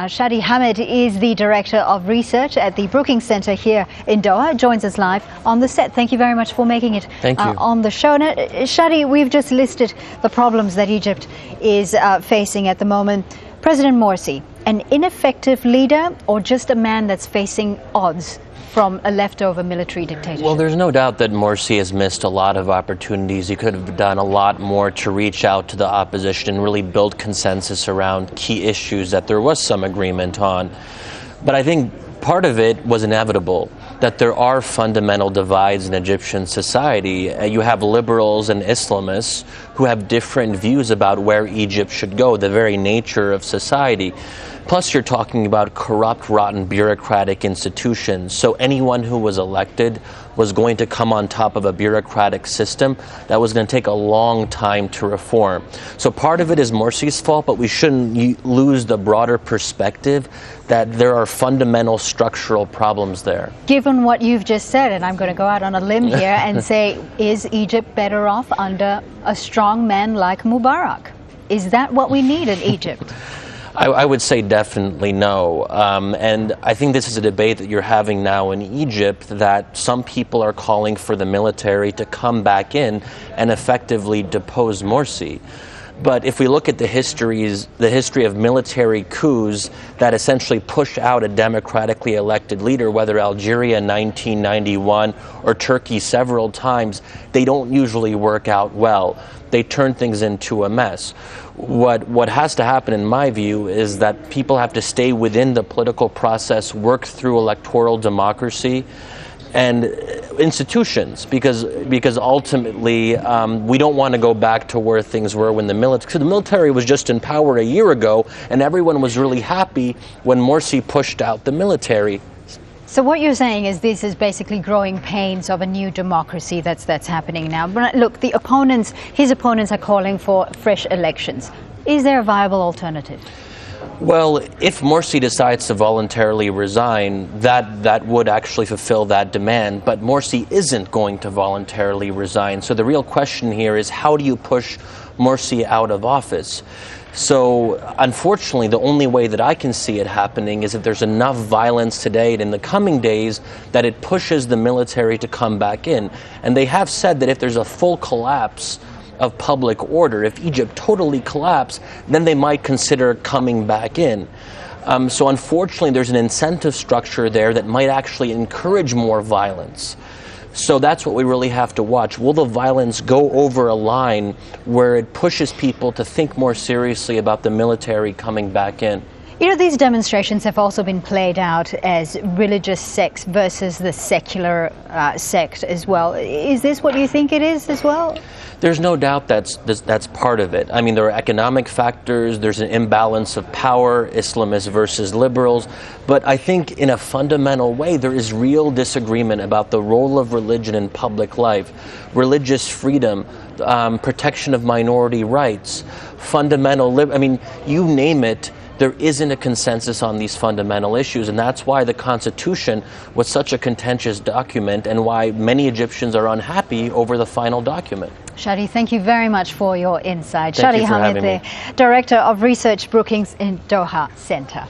Shadi Hamid is the Director of Research at the Brookings Center here in Doha, joins us live on the set. Thank you very much for making it on the show. Now, Shadi, we've just listed the problems that Egypt is facing at the moment. President Morsi, an ineffective leader or just a man that's facing odds from a leftover military dictatorship? Well, there's no doubt that Morsi has missed a lot of opportunities. He could have done a lot more to reach out to the opposition and really build consensus around key issues that there was some agreement on. But I think part of it was inevitable, that there are fundamental divides in Egyptian society. You have liberals and Islamists who have different views about where Egypt should go, the very nature of society. Plus, you're talking about corrupt, rotten, bureaucratic institutions. So anyone who was elected was going to come on top of a bureaucratic system that was going to take a long time to reform. So part of it is Morsi's fault, but we shouldn't lose the broader perspective that there are fundamental structural problems there. Given what you've just said, and I'm going to go out on a limb here and say, is Egypt better off under a strong man like Mubarak? Is that what we need in Egypt? I would say definitely no. And I think this is a debate that you're having now in Egypt, that some people are calling for the military to come back in and effectively depose Morsi. But if we look at the history of military coups that essentially push out a democratically elected leader, whether Algeria in 1991 or Turkey several times, they don't usually work out well. They turn things into a mess. What has to happen, in my view, is that people have to stay within the political process, work through electoral democracy and institutions, because ultimately we don't want to go back to where things were when the military was just in power a year ago, and everyone was really happy when Morsi pushed out the military. So what you're saying is this is basically growing pains of a new democracy that's happening now. But look, his opponents are calling for fresh elections. Is there a viable alternative? Well, if Morsi decides to voluntarily resign, that would actually fulfill that demand. But Morsi isn't going to voluntarily resign. So the real question here is, how do you push Morsi out of office? So unfortunately, the only way that I can see it happening is if there's enough violence today and in the coming days that it pushes the military to come back in. And they have said that if there's a full collapse of public order, if Egypt totally collapsed, then they might consider coming back in. So unfortunately, there's an incentive structure there that might actually encourage more violence. So that's what we really have to watch. Will the violence go over a line where it pushes people to think more seriously about the military coming back in? You know, these demonstrations have also been played out as religious sects versus the secular sect as well. Is this what you think it is as well? There's no doubt that's part of it. I mean, there are economic factors, there's an imbalance of power, Islamists versus liberals, but I think in a fundamental way there is real disagreement about the role of religion in public life, religious freedom, protection of minority rights, I mean, you name it. There isn't a consensus on these fundamental issues, and that's why the Constitution was such a contentious document and why many Egyptians are unhappy over the final document. Shadi, thank you very much for your insight. Thank Shadi you for Hamid, having me. the Director of Research, Brookings in Doha Center.